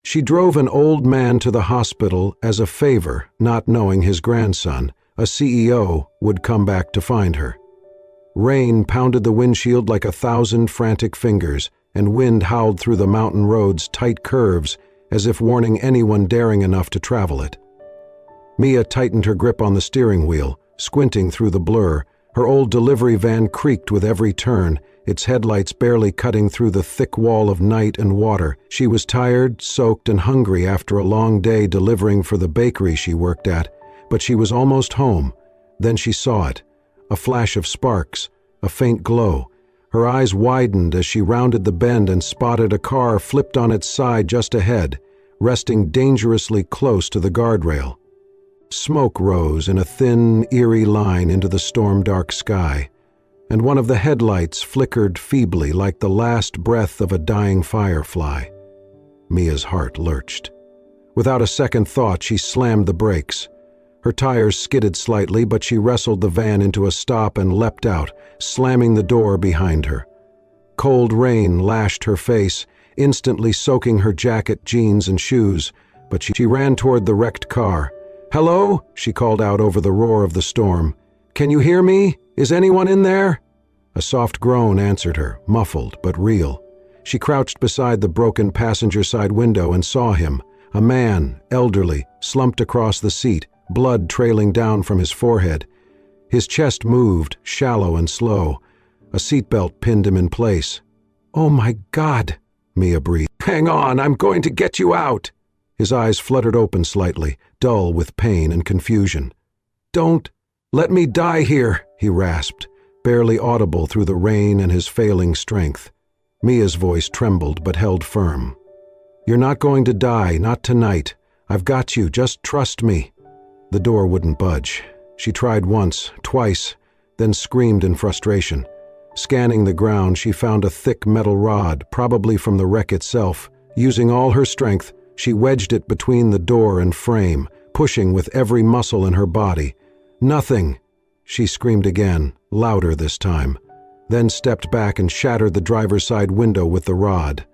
She drove an old man to the hospital as a favor, not knowing his grandson, a CEO, would come back to find her. Rain pounded the windshield like 1,000 frantic fingers, and wind howled through the mountain road's tight curves as if warning anyone daring enough to travel it. Mia tightened her grip on the steering wheel, squinting through the blur. Her old delivery van creaked with every turn, its headlights barely cutting through the thick wall of night and water. She was tired, soaked, and hungry after a long day delivering for the bakery she worked at, but she was almost home. Then she saw it. A flash of sparks, a faint glow. Her eyes widened as she rounded the bend and spotted a car flipped on its side just ahead, resting dangerously close to the guardrail. Smoke rose in a thin, eerie line into the storm-dark sky, and one of the headlights flickered feebly like the last breath of a dying firefly. Mia's heart lurched. Without a second thought, she slammed the brakes. Her tires skidded slightly, but she wrestled the van into a stop and leapt out, slamming the door behind her. Cold rain lashed her face, instantly soaking her jacket, jeans, and shoes, but she ran toward the wrecked car. "Hello?" she called out over the roar of the storm. "Can you hear me? Is anyone in there?" A soft groan answered her, muffled but real. She crouched beside the broken passenger side window and saw him, a man, elderly, slumped across the seat, blood trailing down from his forehead. His chest moved, shallow and slow. A seatbelt pinned him in place. "Oh my God," Mia breathed. "Hang on, I'm going to get you out." His eyes fluttered open slightly, dull with pain and confusion. "Don't let me die here," he rasped, barely audible through the rain and his failing strength. Mia's voice trembled but held firm. "You're not going to die, not tonight. I've got you, just trust me." The door wouldn't budge. She tried once, twice, then screamed in frustration. Scanning the ground, she found a thick metal rod, probably from the wreck itself. Using all her strength, she wedged it between the door and frame, pushing with every muscle in her body. "Nothing!" She screamed again, louder this time, then stepped back and shattered the driver's side window with the rod.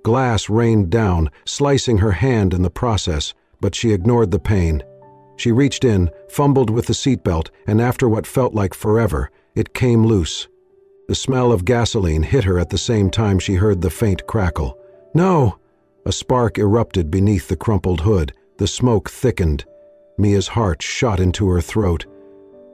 Glass rained down, slicing her hand in the process, but she ignored the pain. She reached in, fumbled with the seatbelt, and after what felt like forever, it came loose. The smell of gasoline hit her at the same time she heard the faint crackle. "No!" A spark erupted beneath the crumpled hood. The smoke thickened. Mia's heart shot into her throat.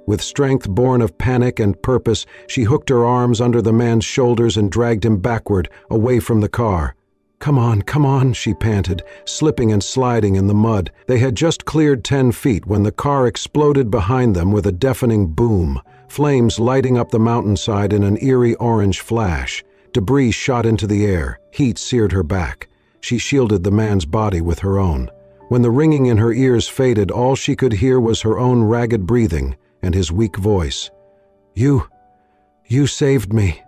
With strength born of panic and purpose, she hooked her arms under the man's shoulders and dragged him backward, away from the car. Come on," she panted, slipping and sliding in the mud. They had just cleared 10 feet when the car exploded behind them with a deafening boom, flames lighting up the mountainside in an eerie orange flash. Debris shot into the air. Heat seared her back. She shielded the man's body with her own. When the ringing in her ears faded, all she could hear was her own ragged breathing and his weak voice. You saved me."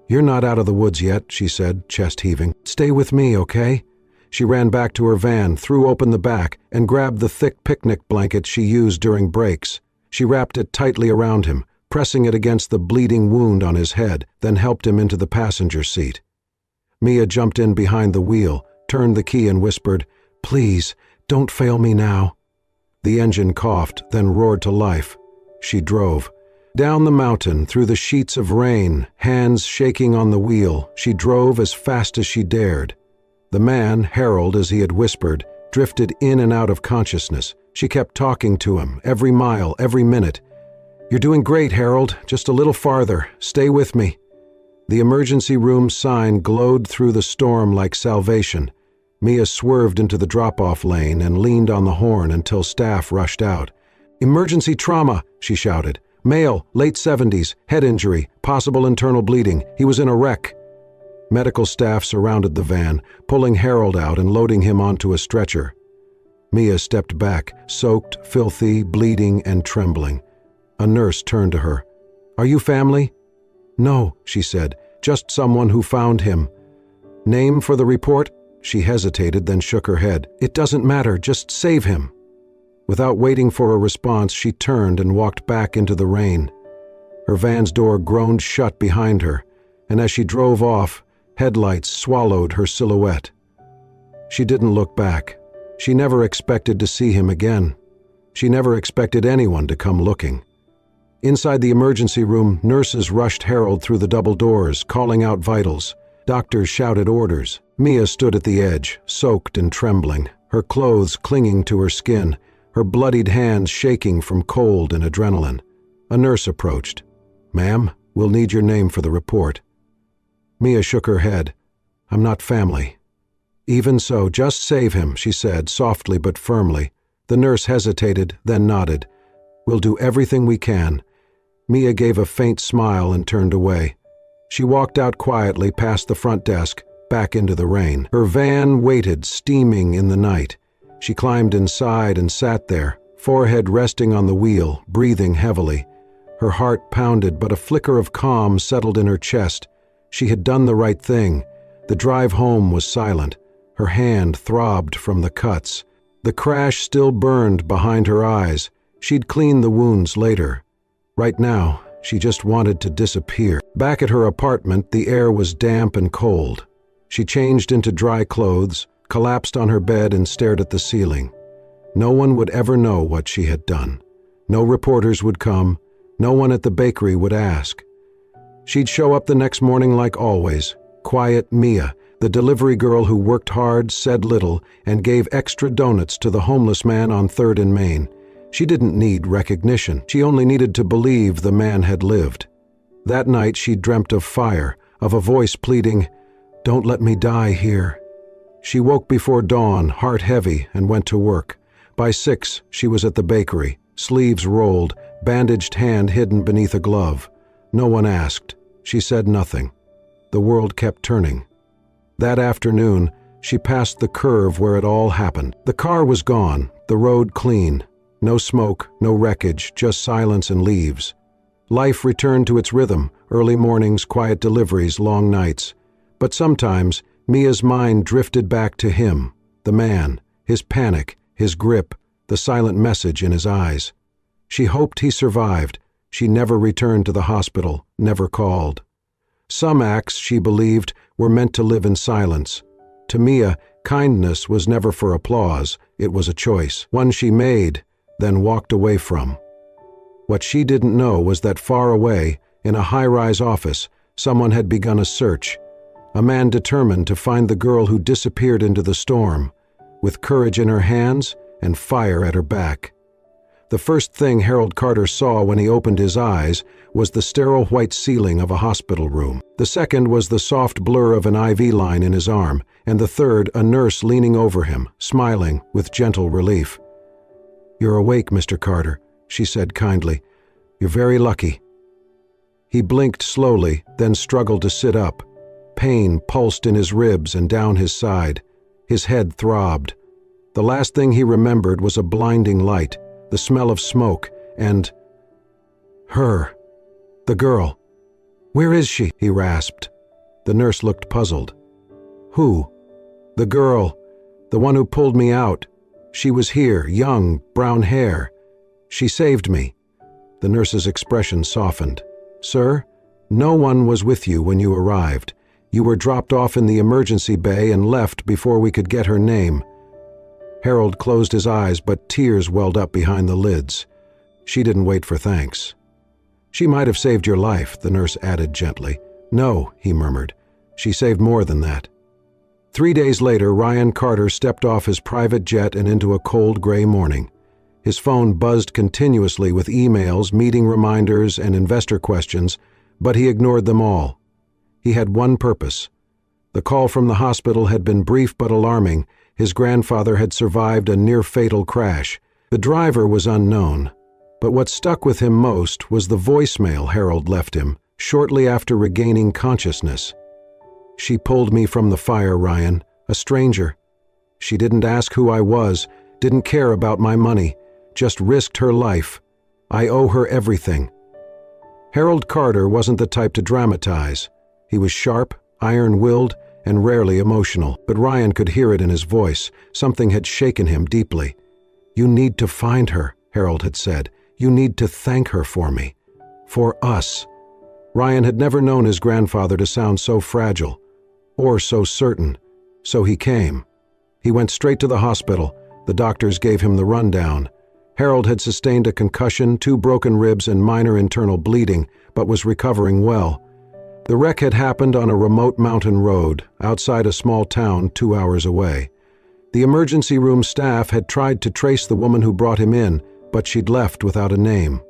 "You're not out of the woods yet," she said, chest heaving. "Stay with me, okay?" She ran back to her van, threw open the back, and grabbed the thick picnic blanket she used during breaks. She wrapped it tightly around him, pressing it against the bleeding wound on his head, then helped him into the passenger seat. Mia jumped in behind the wheel, turned the key and whispered, "Please, don't fail me now." The engine coughed, then roared to life. She drove. Down the mountain, through the sheets of rain, hands shaking on the wheel, she drove as fast as she dared. The man, Harold as he had whispered, drifted in and out of consciousness. She kept talking to him, every mile, every minute. "You're doing great, Harold. Just a little farther. Stay with me." The emergency room sign glowed through the storm like salvation. Mia swerved into the drop-off lane and leaned on the horn until staff rushed out. "Emergency trauma," she shouted. "Male, late 70s, head injury, possible internal bleeding. He was in a wreck." Medical staff surrounded the van, pulling Harold out and loading him onto a stretcher. Mia stepped back, soaked, filthy, bleeding, and trembling. A nurse turned to her. "Are you family?" "No," she said, "just someone who found him." "Name for the report?" She hesitated, then shook her head. "It doesn't matter, just save him." Without waiting for a response, she turned and walked back into the rain. Her van's door groaned shut behind her, and as she drove off, headlights swallowed her silhouette. She didn't look back. She never expected to see him again. She never expected anyone to come looking. Inside the emergency room, nurses rushed Harold through the double doors, calling out vitals. Doctors shouted orders. Mia stood at the edge, soaked and trembling, her clothes clinging to her skin, her bloodied hands shaking from cold and adrenaline. A nurse approached. "Ma'am, we'll need your name for the report." Mia shook her head. "I'm not family." "Even so, just save him," she said, softly but firmly. The nurse hesitated, then nodded. "We'll do everything we can." Mia gave a faint smile and turned away. She walked out quietly past the front desk, back into the rain. Her van waited, steaming in the night. She climbed inside and sat there, forehead resting on the wheel, breathing heavily. Her heart pounded, but a flicker of calm settled in her chest. She had done the right thing. The drive home was silent. Her hand throbbed from the cuts. The crash still burned behind her eyes. She'd clean the wounds later. Right now, she just wanted to disappear. Back at her apartment, the air was damp and cold. She changed into dry clothes, collapsed on her bed and stared at the ceiling. No one would ever know what she had done. No reporters would come. No one at the bakery would ask. She'd show up the next morning like always, quiet Mia, the delivery girl who worked hard, said little, and gave extra donuts to the homeless man on 3rd and Main. She didn't need recognition. She only needed to believe the man had lived. That night she dreamt of fire, of a voice pleading, "Don't let me die here." She woke before dawn, heart heavy, and went to work. By 6, she was at the bakery, sleeves rolled, bandaged hand hidden beneath a glove. No one asked. She said nothing. The world kept turning. That afternoon, she passed the curve where it all happened. The car was gone, the road clean. No smoke, no wreckage, just silence and leaves. Life returned to its rhythm, early mornings, quiet deliveries, long nights. But sometimes, Mia's mind drifted back to him, the man, his panic, his grip, the silent message in his eyes. She hoped he survived. She never returned to the hospital, never called. Some acts, she believed, were meant to live in silence. To Mia, kindness was never for applause. It was a choice, one she made, then walked away from. What she didn't know was that far away, in a high-rise office, someone had begun a search. A man determined to find the girl who disappeared into the storm, with courage in her hands and fire at her back. The first thing Harold Carter saw when he opened his eyes was the sterile white ceiling of a hospital room. The second was the soft blur of an IV line in his arm, and the third a nurse leaning over him, smiling with gentle relief. "You're awake, Mr. Carter," she said kindly. "You're very lucky." He blinked slowly, then struggled to sit up. Pain pulsed in his ribs and down his side. His head throbbed. The last thing he remembered was a blinding light, the smell of smoke, and her. The girl. "Where is she?" he rasped. The nurse looked puzzled. "Who?" "The girl. The one who pulled me out. She was here, young, brown hair. She saved me." The nurse's expression softened. "Sir, no one was with you when you arrived. You were dropped off in the emergency bay and left before we could get her name." Harold closed his eyes, but tears welled up behind the lids. She didn't wait for thanks. "She might have saved your life," the nurse added gently. "No," he murmured. "She saved more than that." 3 days later, Ryan Carter stepped off his private jet and into a cold gray morning. His phone buzzed continuously with emails, meeting reminders, and investor questions, but he ignored them all. He had one purpose. The call from the hospital had been brief but alarming. His grandfather had survived a near-fatal crash. The driver was unknown, but what stuck with him most was the voicemail Harold left him shortly after regaining consciousness. "She pulled me from the fire, Ryan, a stranger. She didn't ask who I was, didn't care about my money, just risked her life. I owe her everything." Harold Carter wasn't the type to dramatize. He was sharp, iron-willed, and rarely emotional, but Ryan could hear it in his voice. Something had shaken him deeply. "You need to find her," Harold had said. "You need to thank her for me. For us." Ryan had never known his grandfather to sound so fragile, or so certain, so he came. He went straight to the hospital. The doctors gave him the rundown. Harold had sustained a concussion, 2 broken ribs, and minor internal bleeding, but was recovering well. The wreck had happened on a remote mountain road, outside a small town 2 hours away. The emergency room staff had tried to trace the woman who brought him in, but she'd left without a name.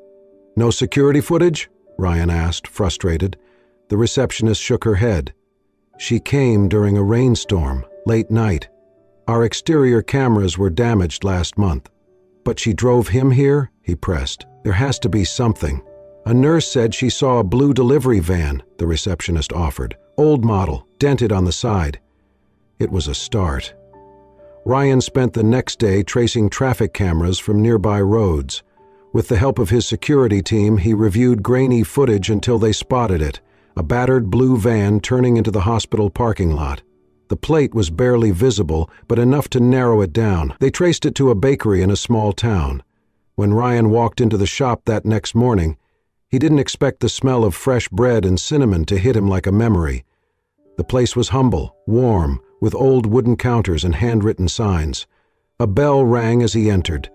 "No security footage?" Ryan asked, frustrated. The receptionist shook her head. "She came during a rainstorm, late night. Our exterior cameras were damaged last month." "But she drove him here?" he pressed. "There has to be something." "A nurse said she saw a blue delivery van," the receptionist offered. "Old model, dented on the side." It was a start. Ryan spent the next day tracing traffic cameras from nearby roads. With the help of his security team, he reviewed grainy footage until they spotted it, a battered blue van turning into the hospital parking lot. The plate was barely visible, but enough to narrow it down. They traced it to a bakery in a small town. When Ryan walked into the shop that next morning, he didn't expect the smell of fresh bread and cinnamon to hit him like a memory. The place was humble, warm, with old wooden counters and handwritten signs. A bell rang as he entered.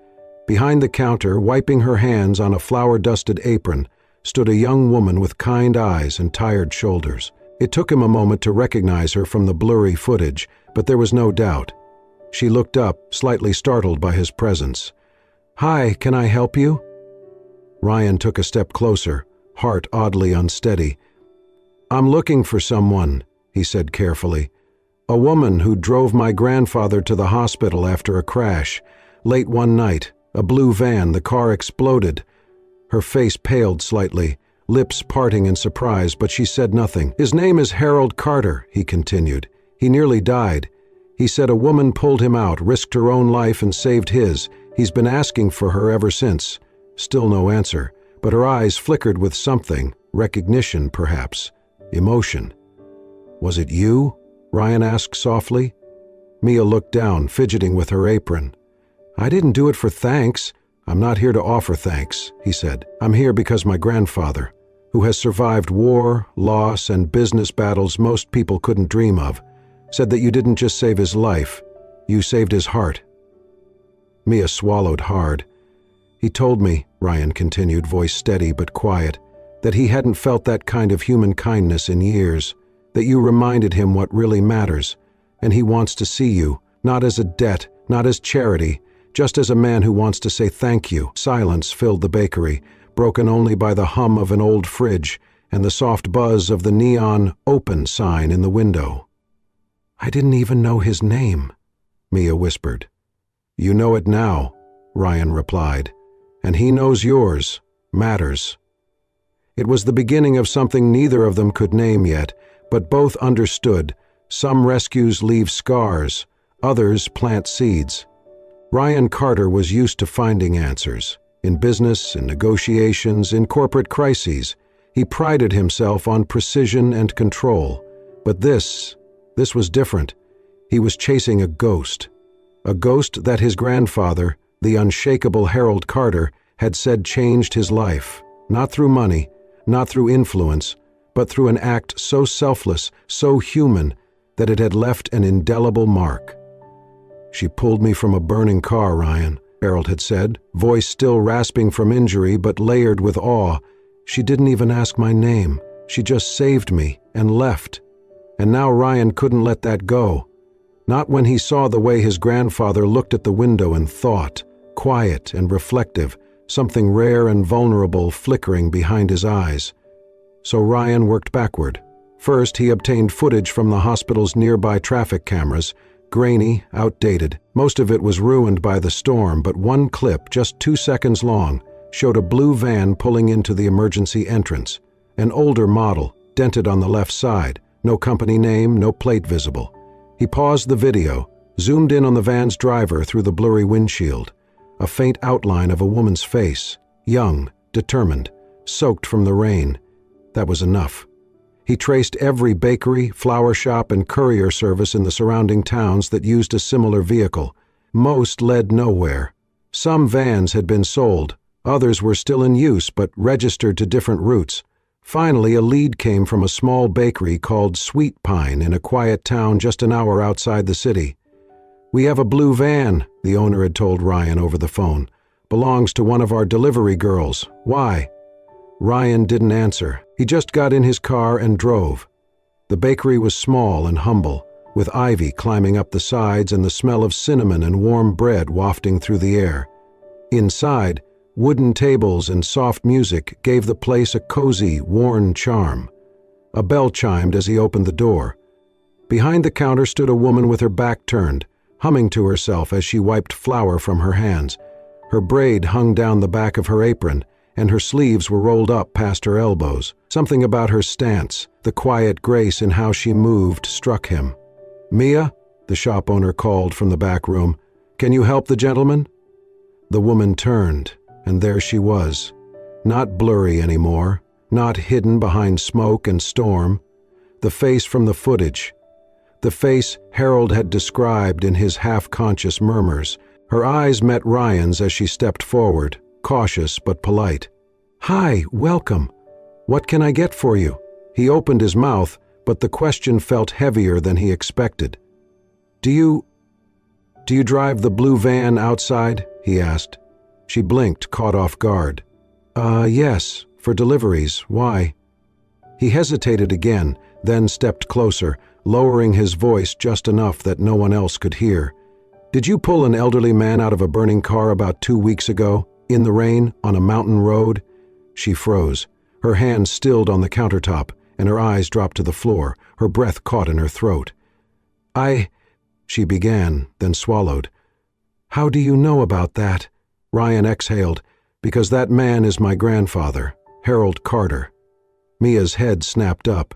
Behind the counter, wiping her hands on a flour-dusted apron, stood a young woman with kind eyes and tired shoulders. It took him a moment to recognize her from the blurry footage, but there was no doubt. She looked up, slightly startled by his presence. "Hi, can I help you?" Ryan took a step closer, heart oddly unsteady. "I'm looking for someone," he said carefully. "A woman who drove my grandfather to the hospital after a crash. Late one night, a blue van, the car exploded." Her face paled slightly, lips parting in surprise, but she said nothing. "His name is Harold Carter," he continued. "He nearly died. He said a woman pulled him out, risked her own life and saved his. He's been asking for her ever since." Still no answer, but her eyes flickered with something, recognition perhaps, emotion. "Was it you?" Ryan asked softly. Mia looked down, fidgeting with her apron. "I didn't do it for thanks. I'm not here to offer thanks," he said. "I'm here because my grandfather, who has survived war, loss, and business battles most people couldn't dream of, said that you didn't just save his life, you saved his heart." Mia swallowed hard. "He told me," Ryan continued, voice steady but quiet, "that he hadn't felt that kind of human kindness in years, that you reminded him what really matters, and he wants to see you, not as a debt, not as charity, just as a man who wants to say thank you." Silence filled the bakery, broken only by the hum of an old fridge and the soft buzz of the neon "open" sign in the window. "I didn't even know his name," Mia whispered. "You know it now," Ryan replied, "and he knows yours, matters." It was the beginning of something neither of them could name yet, but both understood. Some rescues leave scars, others plant seeds. Ryan Carter was used to finding answers. In business, in negotiations, in corporate crises, he prided himself on precision and control. But this was different. He was chasing a ghost that his grandfather, the unshakable Harold Carter, had said changed his life, not through money, not through influence, but through an act so selfless, so human, that it had left an indelible mark. "She pulled me from a burning car, Ryan," Harold had said, voice still rasping from injury but layered with awe. "She didn't even ask my name. She just saved me and left." And now Ryan couldn't let that go. Not when he saw the way his grandfather looked at the window and thought, quiet and reflective, something rare and vulnerable flickering behind his eyes. So Ryan worked backward. First, he obtained footage from the hospital's nearby traffic cameras, grainy, outdated. Most of it was ruined by the storm, but one clip, just 2 seconds long, showed a blue van pulling into the emergency entrance. An older model, dented on the left side, no company name, no plate visible. He paused the video, zoomed in on the van's driver through the blurry windshield. A faint outline of a woman's face, young, determined, soaked from the rain. That was enough. He traced every bakery, flour shop, and courier service in the surrounding towns that used a similar vehicle. Most led nowhere. Some vans had been sold, others were still in use but registered to different routes. Finally, a lead came from a small bakery called Sweet Pine in a quiet town just an hour outside the city. "We have a blue van," the owner had told Ryan over the phone. "Belongs to one of our delivery girls. Why?" Ryan didn't answer. He just got in his car and drove. The bakery was small and humble, with ivy climbing up the sides and the smell of cinnamon and warm bread wafting through the air. Inside, wooden tables and soft music gave the place a cozy, worn charm. A bell chimed as he opened the door. Behind the counter stood a woman with her back turned, humming to herself as she wiped flour from her hands. Her braid hung down the back of her apron, and her sleeves were rolled up past her elbows. Something about her stance, the quiet grace in how she moved, struck him. "Mia," the shop owner called from the back room, "can you help the gentleman?" The woman turned, and there she was, not blurry anymore, not hidden behind smoke and storm. The face from the footage, the face Harold had described in his half-conscious murmurs. Her eyes met Ryan's as she stepped forward, cautious but polite. "Hi, welcome. What can I get for you?" He opened his mouth, but the question felt heavier than he expected. Do you drive the blue van outside?" he asked. She blinked, caught off guard. Yes, for deliveries. Why?" He hesitated again, then stepped closer, lowering his voice just enough that no one else could hear. "Did you pull an elderly man out of a burning car about 2 weeks ago, in the rain, on a mountain road?" She froze, her hands stilled on the countertop, and her eyes dropped to the floor, her breath caught in her throat. She began, then swallowed. "How do you know about that?" Ryan exhaled. "Because that man is my grandfather, Harold Carter." Mia's head snapped up.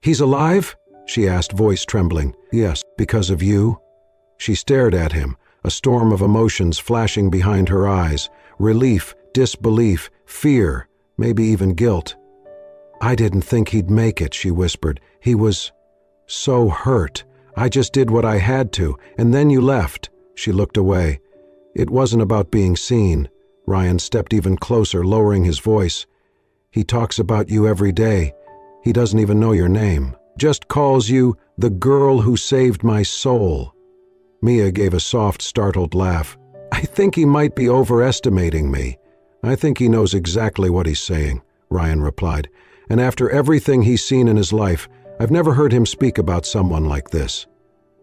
"He's alive?" she asked, voice trembling. "Yes, because of you." She stared at him, a storm of emotions flashing behind her eyes. Relief, disbelief, fear, maybe even guilt. "I didn't think he'd make it," she whispered. "He was so hurt. I just did what I had to, and then you left." She looked away. "It wasn't about being seen." Ryan stepped even closer, lowering his voice. "He talks about you every day. He doesn't even know your name. Just calls you the girl who saved my soul." Mia gave a soft, startled laugh. "I think he might be overestimating me." "I think he knows exactly what he's saying," Ryan replied. "And after everything he's seen in his life, I've never heard him speak about someone like this."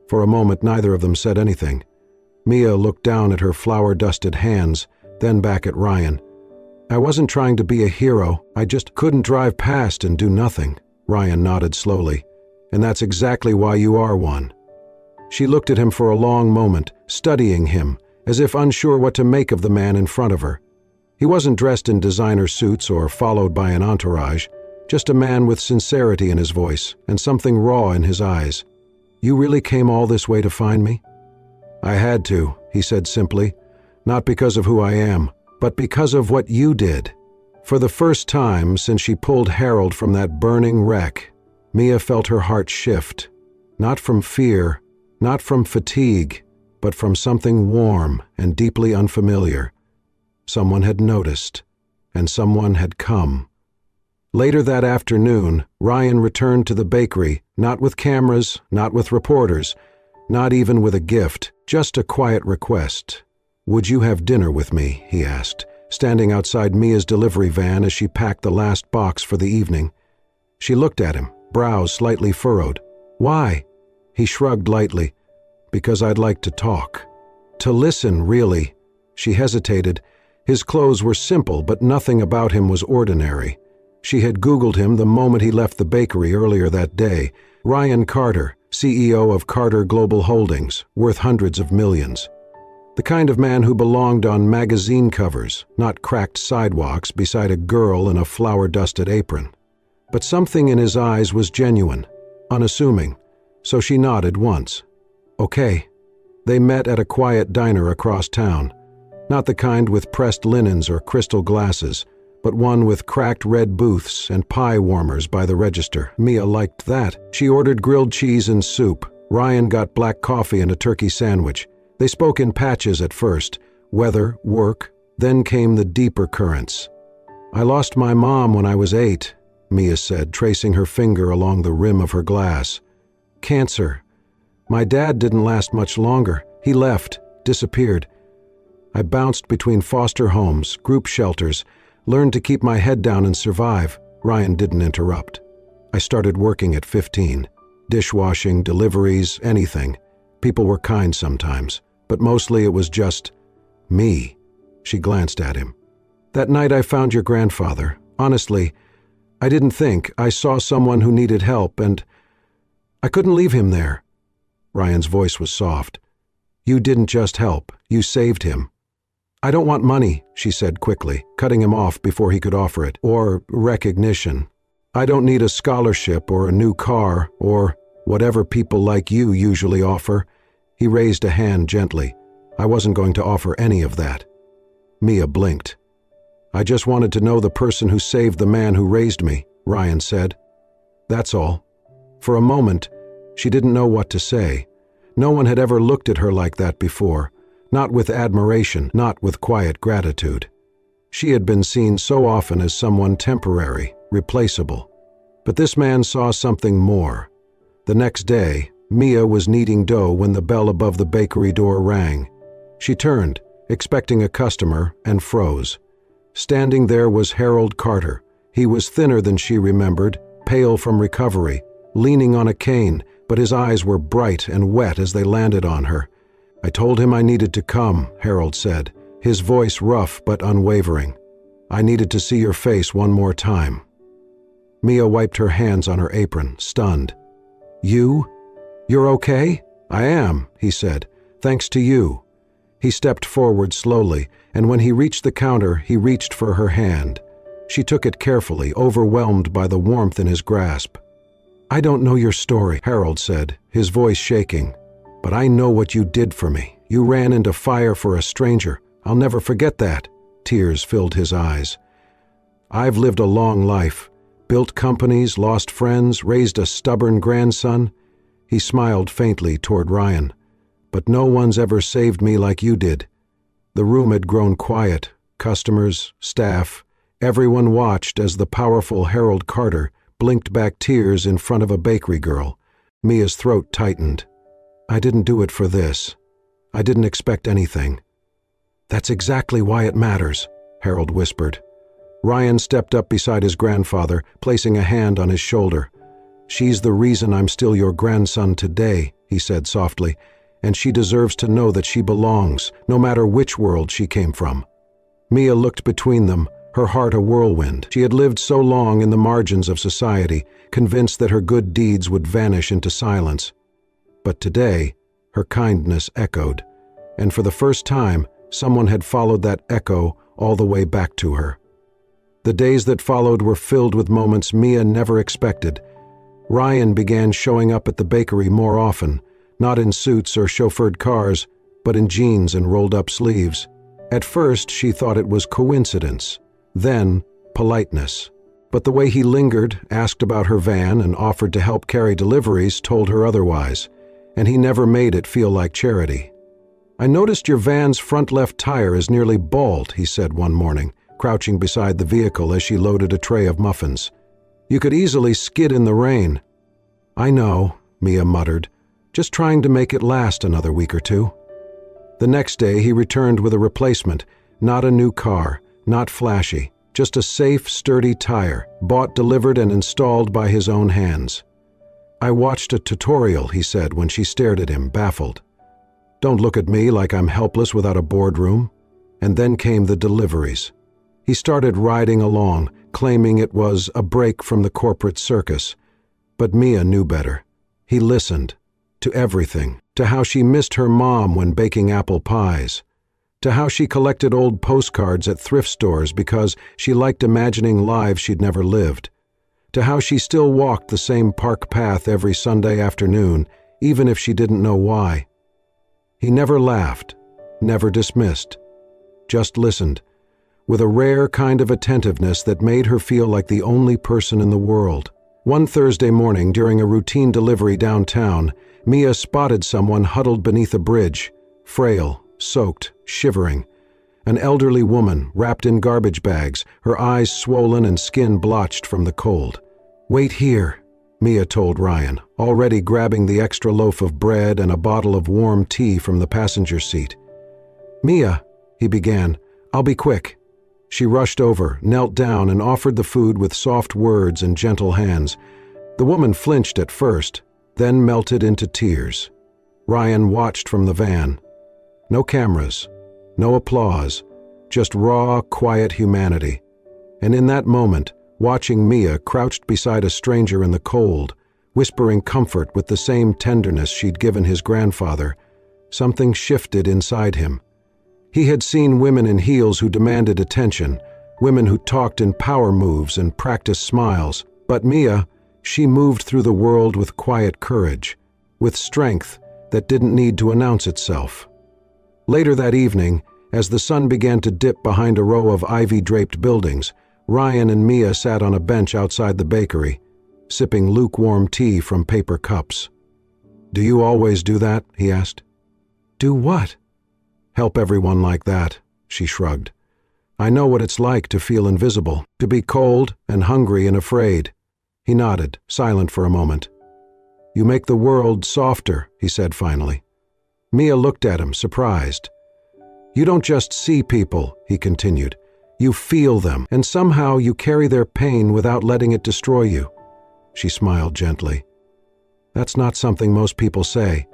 For a moment, neither of them said anything. Mia looked down at her flour-dusted hands, then back at Ryan. "I wasn't trying to be a hero. I just couldn't drive past and do nothing." Ryan nodded slowly. "And that's exactly why you are one." She looked at him for a long moment, studying him, as if unsure what to make of the man in front of her. He wasn't dressed in designer suits or followed by an entourage, just a man with sincerity in his voice and something raw in his eyes. "You really came all this way to find me?" "I had to," he said simply, "not because of who I am, but because of what you did." For the first time since she pulled Harold from that burning wreck, Mia felt her heart shift, not from fear, not from fatigue, but from something warm and deeply unfamiliar. Someone had noticed, and someone had come. Later that afternoon, Ryan returned to the bakery, not with cameras, not with reporters, not even with a gift, just a quiet request. "Would you have dinner with me?" he asked, standing outside Mia's delivery van as she packed the last box for the evening. She looked at him, brows slightly furrowed. "Why?" He shrugged lightly. "Because I'd like to talk. To listen, really." She hesitated. His clothes were simple, but nothing about him was ordinary. She had Googled him the moment he left the bakery earlier that day. Ryan Carter, CEO of Carter Global Holdings, worth hundreds of millions. The kind of man who belonged on magazine covers, not cracked sidewalks beside a girl in a flour-dusted apron. But something in his eyes was genuine, unassuming, so she nodded once. "Okay." They met at a quiet diner across town. Not the kind with pressed linens or crystal glasses, but one with cracked red booths and pie warmers by the register. Mia liked that. She ordered grilled cheese and soup. Ryan got black coffee and a turkey sandwich. They spoke in patches at first, weather, work, then came the deeper currents. "I lost my mom when I was 8, Mia said, tracing her finger along the rim of her glass. "Cancer. My dad didn't last much longer. He left, disappeared. I bounced between foster homes, group shelters, learned to keep my head down and survive. Ryan didn't interrupt. I started working at 15. Dishwashing, deliveries, anything. People were kind sometimes, but mostly it was just me. She glanced at him. That night I found your grandfather. Honestly, I didn't think. I saw someone who needed help, and I couldn't leave him there. Ryan's voice was soft. You didn't just help. You saved him. I don't want money, she said quickly, cutting him off before he could offer it, or recognition. I don't need a scholarship or a new car or whatever people like you usually offer. He raised a hand gently. I wasn't going to offer any of that. Mia blinked. I just wanted to know the person who saved the man who raised me, Ryan said. That's all. For a moment, she didn't know what to say. No one had ever looked at her like that before, not with admiration, not with quiet gratitude. She had been seen so often as someone temporary, replaceable. But this man saw something more. The next day, Mia was kneading dough when the bell above the bakery door rang. She turned, expecting a customer, and froze. Standing there was Harold Carter. He was thinner than she remembered, pale from recovery, leaning on a cane, but his eyes were bright and wet as they landed on her. I told him I needed to come, Harold said, his voice rough but unwavering. I needed to see your face one more time. Mia wiped her hands on her apron, stunned. You? You're okay? I am, he said. Thanks to you. He stepped forward slowly, and when he reached the counter, he reached for her hand. She took it carefully, overwhelmed by the warmth in his grasp. I don't know your story, Harold said, his voice shaking. But I know what you did for me. You ran into fire for a stranger. I'll never forget that. Tears filled his eyes. I've lived a long life, built companies, lost friends, raised a stubborn grandson. He smiled faintly toward Ryan. But no one's ever saved me like you did. The room had grown quiet. Customers, staff, everyone watched as the powerful Harold Carter blinked back tears in front of a bakery girl. Mia's throat tightened. I didn't do it for this. I didn't expect anything. That's exactly why it matters, Harold whispered. Ryan stepped up beside his grandfather, placing a hand on his shoulder. She's the reason I'm still your grandson today, he said softly, and she deserves to know that she belongs, no matter which world she came from. Mia looked between them, her heart a whirlwind. She had lived so long in the margins of society, convinced that her good deeds would vanish into silence. But today, her kindness echoed, and for the first time, someone had followed that echo all the way back to her. The days that followed were filled with moments Mia never expected. Ryan began showing up at the bakery more often, not in suits or chauffeured cars, but in jeans and rolled-up sleeves. At first, she thought it was coincidence, then politeness. But the way he lingered, asked about her van, and offered to help carry deliveries told her otherwise, and he never made it feel like charity. I noticed your van's front left tire is nearly bald, he said one morning, crouching beside the vehicle as she loaded a tray of muffins. You could easily skid in the rain. I know, Mia muttered, just trying to make it last another week or two. The next day he returned with a replacement, not a new car, not flashy, just a safe, sturdy tire, bought, delivered, and installed by his own hands. I watched a tutorial, he said when she stared at him, baffled. Don't look at me like I'm helpless without a boardroom. And then came the deliveries. He started riding along, claiming it was a break from the corporate circus. But Mia knew better. He listened. To everything, to how she missed her mom when baking apple pies, to how she collected old postcards at thrift stores because she liked imagining lives she'd never lived, to how she still walked the same park path every Sunday afternoon, even if she didn't know why. He never laughed, never dismissed, just listened, with a rare kind of attentiveness that made her feel like the only person in the world. One Thursday morning during a routine delivery downtown, Mia spotted someone huddled beneath a bridge, frail, soaked, shivering. An elderly woman, wrapped in garbage bags, her eyes swollen and skin blotched from the cold. Wait here, Mia told Ryan, already grabbing the extra loaf of bread and a bottle of warm tea from the passenger seat. "Mia," he began, "I'll be quick." She rushed over, knelt down, and offered the food with soft words and gentle hands. The woman flinched at first, then melted into tears. Ryan watched from the van. No cameras, no applause, just raw, quiet humanity. And in that moment, watching Mia crouched beside a stranger in the cold, whispering comfort with the same tenderness she'd given his grandfather, something shifted inside him. He had seen women in heels who demanded attention, women who talked in power moves and practiced smiles, but Mia, she moved through the world with quiet courage, with strength that didn't need to announce itself. Later that evening, as the sun began to dip behind a row of ivy-draped buildings, Ryan and Mia sat on a bench outside the bakery, sipping lukewarm tea from paper cups. "Do you always do that?" he asked. "Do what?" "Help everyone like that," she shrugged. "I know what it's like to feel invisible, to be cold and hungry and afraid." He nodded, silent for a moment. "You make the world softer," he said finally. Mia looked at him, surprised. "You don't just see people," he continued. "You feel them, and somehow you carry their pain without letting it destroy you." She smiled gently. "That's not something most people say."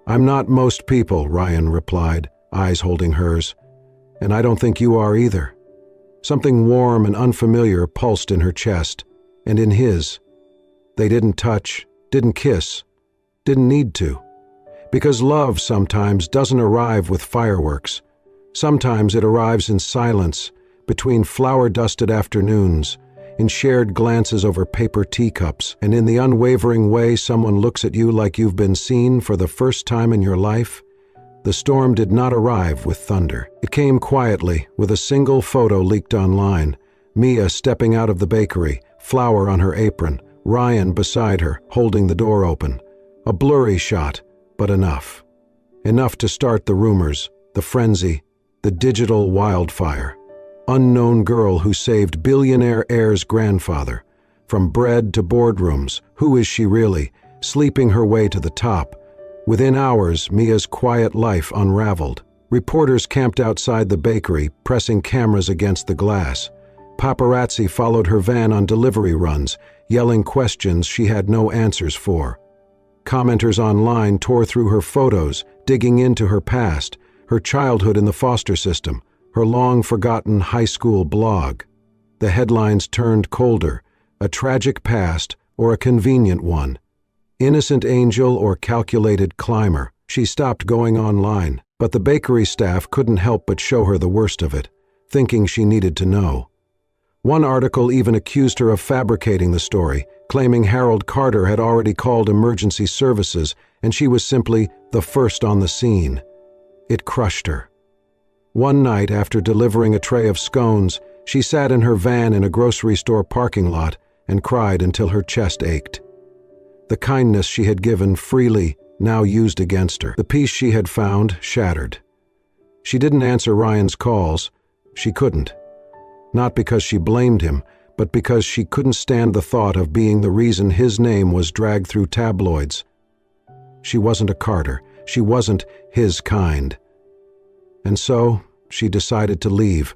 "I'm not most people," Ryan replied, eyes holding hers. "And I don't think you are either." Something warm and unfamiliar pulsed in her chest, and in his. They didn't touch, didn't kiss, didn't need to. Because love sometimes doesn't arrive with fireworks. Sometimes it arrives in silence, between flower-dusted afternoons, in shared glances over paper teacups, and in the unwavering way someone looks at you like you've been seen for the first time in your life. The storm did not arrive with thunder. It came quietly, with a single photo leaked online. Mia stepping out of the bakery, flour on her apron, Ryan beside her, holding the door open. A blurry shot, but enough. Enough to start the rumors, the frenzy, the digital wildfire. Unknown girl who saved billionaire heir's grandfather. From bread to boardrooms, who is she really? Sleeping her way to the top. Within hours, Mia's quiet life unraveled. Reporters camped outside the bakery, pressing cameras against the glass. Paparazzi followed her van on delivery runs, yelling questions she had no answers for. Commenters online tore through her photos, digging into her past, her childhood in the foster system, her long-forgotten high school blog. The headlines turned colder, a tragic past or a convenient one. Innocent angel or calculated climber. She stopped going online, but the bakery staff couldn't help but show her the worst of it, thinking she needed to know. One article even accused her of fabricating the story, claiming Harold Carter had already called emergency services and she was simply the first on the scene. It crushed her. One night, after delivering a tray of scones, she sat in her van in a grocery store parking lot and cried until her chest ached. The kindness she had given freely, now used against her. The peace she had found shattered. She didn't answer Ryan's calls. She couldn't. Not because she blamed him, but because she couldn't stand the thought of being the reason his name was dragged through tabloids. She wasn't a Carter. She wasn't his kind. And so, she decided to leave.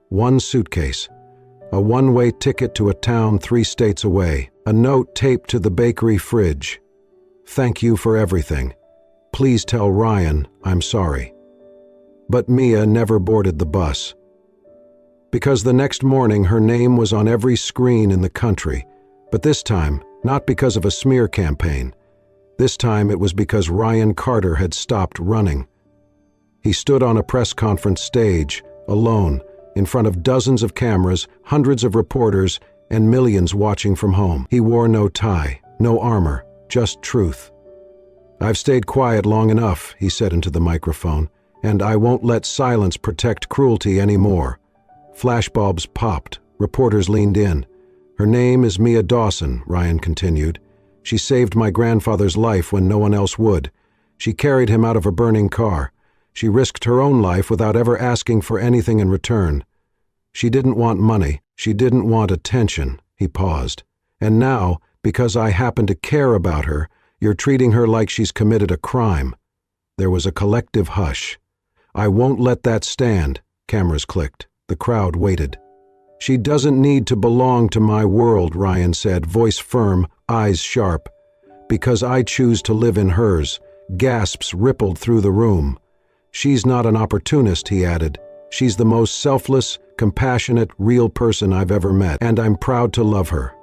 One suitcase, a one-way ticket to a town 3 states away, a note taped to the bakery fridge. "Thank you for everything. Please tell Ryan I'm sorry." But Mia never boarded the bus. Because the next morning her name was on every screen in the country, but this time, not because of a smear campaign. This time it was because Ryan Carter had stopped running. He stood on a press conference stage, alone, in front of dozens of cameras, hundreds of reporters, and millions watching from home. He wore no tie, no armor, just truth. "I've stayed quiet long enough," he said into the microphone, "and I won't let silence protect cruelty anymore." Flashbulbs popped. Reporters leaned in. "Her name is Mia Dawson," Ryan continued. "She saved my grandfather's life when no one else would. She carried him out of a burning car. She risked her own life without ever asking for anything in return. She didn't want money. She didn't want attention." He paused. "And now, Because I happen to care about her, you're treating her like she's committed a crime." There was a collective hush. "I won't let that stand." Cameras clicked. The crowd waited. "She doesn't need to belong to my world," Ryan said, voice firm, eyes sharp. "Because I choose to live in hers." Gasps rippled through the room. "She's not an opportunist," he added. "She's the most selfless, compassionate, real person I've ever met, and I'm proud to love her."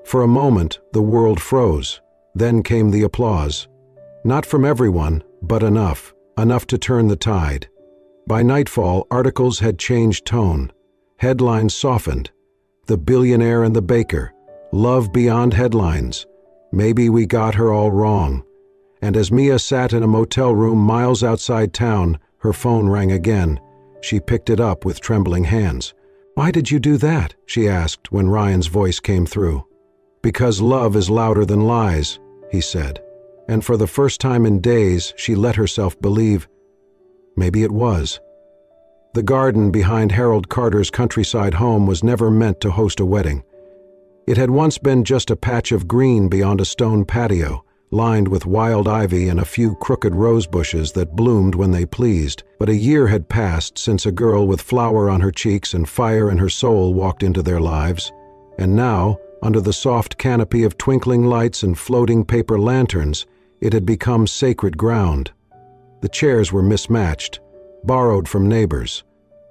For a moment, the world froze. Then came the applause. Not from everyone, but enough to turn the tide. By nightfall, articles had changed tone. Headlines softened. "The billionaire and the baker. Love beyond headlines. Maybe we got her all wrong." And as Mia sat in a motel room miles outside town, her phone rang again. She picked it up with trembling hands. "Why did you do that?" she asked when Ryan's voice came through. "Because love is louder than lies," he said. And for the first time in days, she let herself believe. Maybe it was. The garden behind Harold Carter's countryside home was never meant to host a wedding. It had once been just a patch of green beyond a stone patio, lined with wild ivy and a few crooked rose bushes that bloomed when they pleased. But a year had passed since a girl with flower on her cheeks and fire in her soul walked into their lives. And now, under the soft canopy of twinkling lights and floating paper lanterns, it had become sacred ground. The chairs were mismatched, borrowed from neighbors.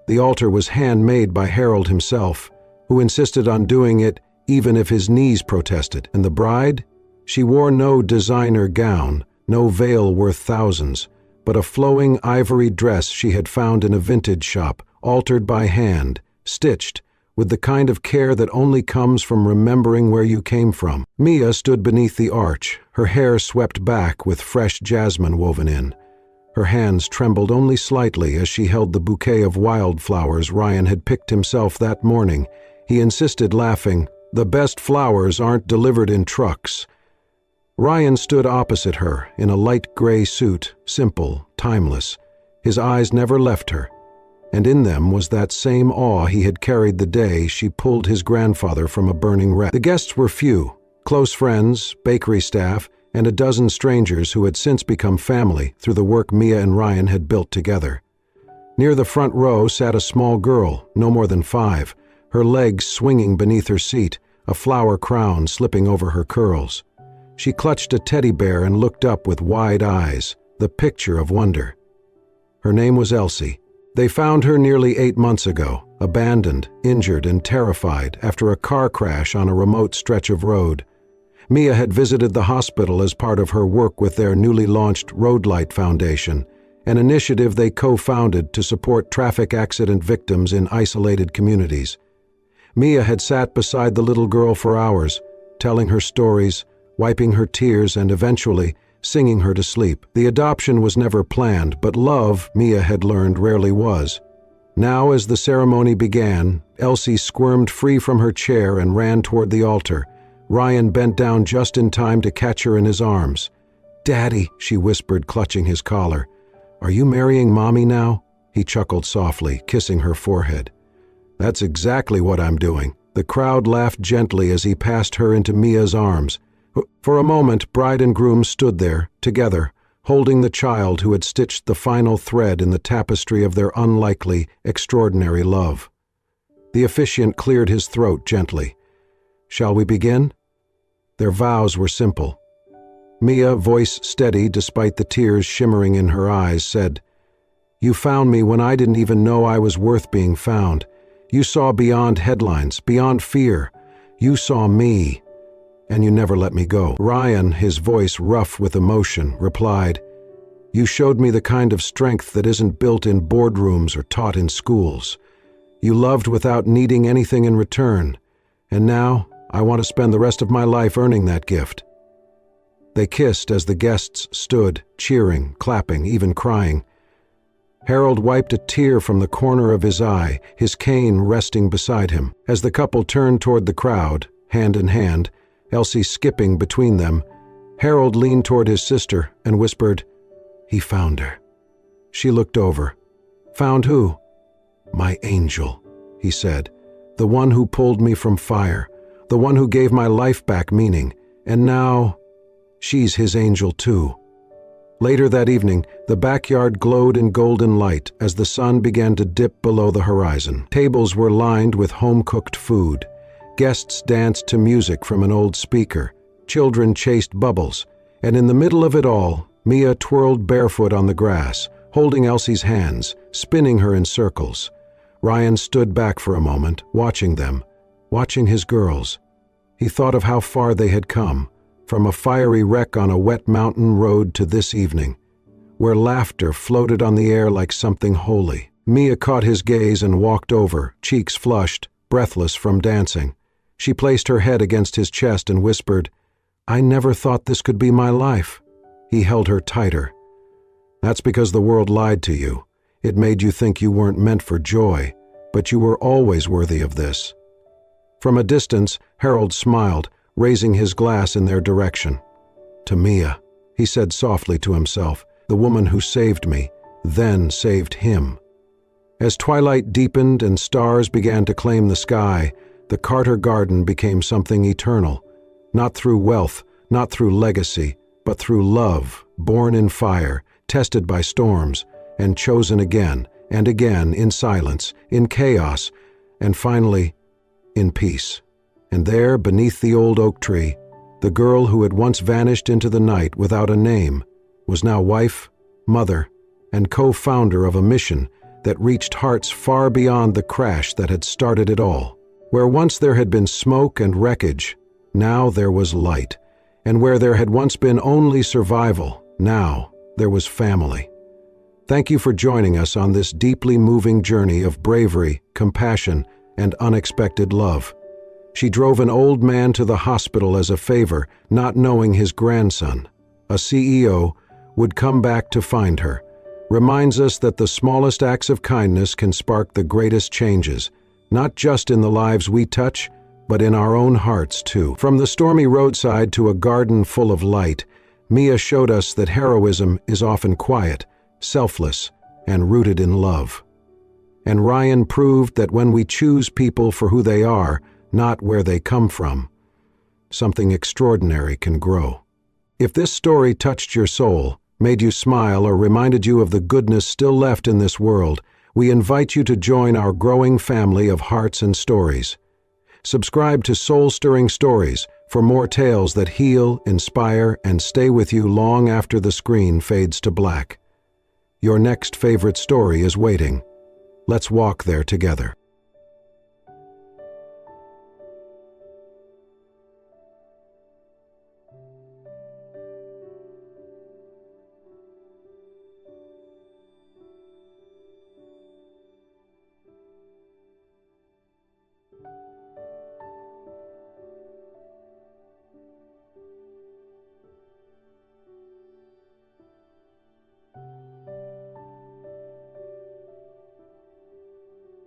The altar was handmade by Harold himself, who insisted on doing it even if his knees protested. And the bride? She wore no designer gown, no veil worth thousands, but a flowing ivory dress she had found in a vintage shop, altered by hand, stitched, with the kind of care that only comes from remembering where you came from. Mia stood beneath the arch, her hair swept back with fresh jasmine woven in. Her hands trembled only slightly as she held the bouquet of wildflowers Ryan had picked himself that morning. He insisted, laughing, "The best flowers aren't delivered in trucks." Ryan stood opposite her, in a light gray suit, simple, timeless. His eyes never left her, and in them was that same awe he had carried the day she pulled his grandfather from a burning wreck. The guests were few, close friends, bakery staff, and a dozen strangers who had since become family through the work Mia and Ryan had built together. Near the front row sat a small girl, no more than 5, her legs swinging beneath her seat, a flower crown slipping over her curls. She clutched a teddy bear and looked up with wide eyes, the picture of wonder. Her name was Elsie. They found her nearly 8 months ago, abandoned, injured, and terrified after a car crash on a remote stretch of road. Mia had visited the hospital as part of her work with their newly launched Roadlight Foundation, an initiative they co-founded to support traffic accident victims in isolated communities. Mia had sat beside the little girl for hours, telling her stories, wiping her tears, and eventually singing her to sleep. The adoption was never planned, but love, Mia had learned, rarely was. Now, as the ceremony began, Elsie squirmed free from her chair and ran toward the altar. Ryan bent down just in time to catch her in his arms. "Daddy," she whispered, clutching his collar. "Are you marrying Mommy now?" He chuckled softly, kissing her forehead. "That's exactly what I'm doing." The crowd laughed gently as he passed her into Mia's arms. For a moment, bride and groom stood there, together, holding the child who had stitched the final thread in the tapestry of their unlikely, extraordinary love. The officiant cleared his throat gently. "Shall we begin?" Their vows were simple. Mia, voice steady despite the tears shimmering in her eyes, said, "You found me when I didn't even know I was worth being found. You saw beyond headlines, beyond fear. You saw me. And you never let me go." Ryan, his voice rough with emotion, replied, "You showed me the kind of strength that isn't built in boardrooms or taught in schools. You loved without needing anything in return, and now I want to spend the rest of my life earning that gift." They kissed as the guests stood, cheering, clapping, even crying. Harold wiped a tear from the corner of his eye, his cane resting beside him. As the couple turned toward the crowd, hand in hand, Elsie skipping between them, Harold leaned toward his sister and whispered, "He found her." She looked over. "Found who?" "My angel," he said. "The one who pulled me from fire, the one who gave my life back meaning. And now, she's his angel too. Later that evening, the backyard glowed in golden light as the sun began to dip below the horizon. Tables were lined with home-cooked food. Guests danced to music from an old speaker. Children chased bubbles. And in the middle of it all, Mia twirled barefoot on the grass, holding Elsie's hands, spinning her in circles. Ryan stood back for a moment, watching them, watching his girls. He thought of how far they had come, from a fiery wreck on a wet mountain road to this evening, where laughter floated on the air like something holy. Mia caught his gaze and walked over, cheeks flushed, breathless from dancing. She placed her head against his chest and whispered, "I never thought this could be my life." He held her tighter. "That's because the world lied to you. It made you think you weren't meant for joy, but you were always worthy of this." From a distance, Harold smiled, raising his glass in their direction. "To Mia," he said softly to himself, "the woman who saved me, then saved him." As twilight deepened and stars began to claim the sky, the Carter Garden became something eternal, not through wealth, not through legacy, but through love, born in fire, tested by storms, and chosen again and again in silence, in chaos, and finally, in peace. And there, beneath the old oak tree, the girl who had once vanished into the night without a name was now wife, mother, and co-founder of a mission that reached hearts far beyond the crash that had started it all. Where once there had been smoke and wreckage, now there was light. And where there had once been only survival, now there was family. Thank you for joining us on this deeply moving journey of bravery, compassion, and unexpected love. She drove an old man to the hospital as a favor, not knowing his grandson, a CEO, would come back to find her. Reminds us that the smallest acts of kindness can spark the greatest changes, not just in the lives we touch, but in our own hearts too. From the stormy roadside to a garden full of light, Mia showed us that heroism is often quiet, selfless, and rooted in love. And Ryan proved that when we choose people for who they are, not where they come from, something extraordinary can grow. If this story touched your soul, made you smile, or reminded you of the goodness still left in this world, we invite you to join our growing family of hearts and stories. Subscribe to Soul Stirring Stories for more tales that heal, inspire, and stay with you long after the screen fades to black. Your next favorite story is waiting. Let's walk there together.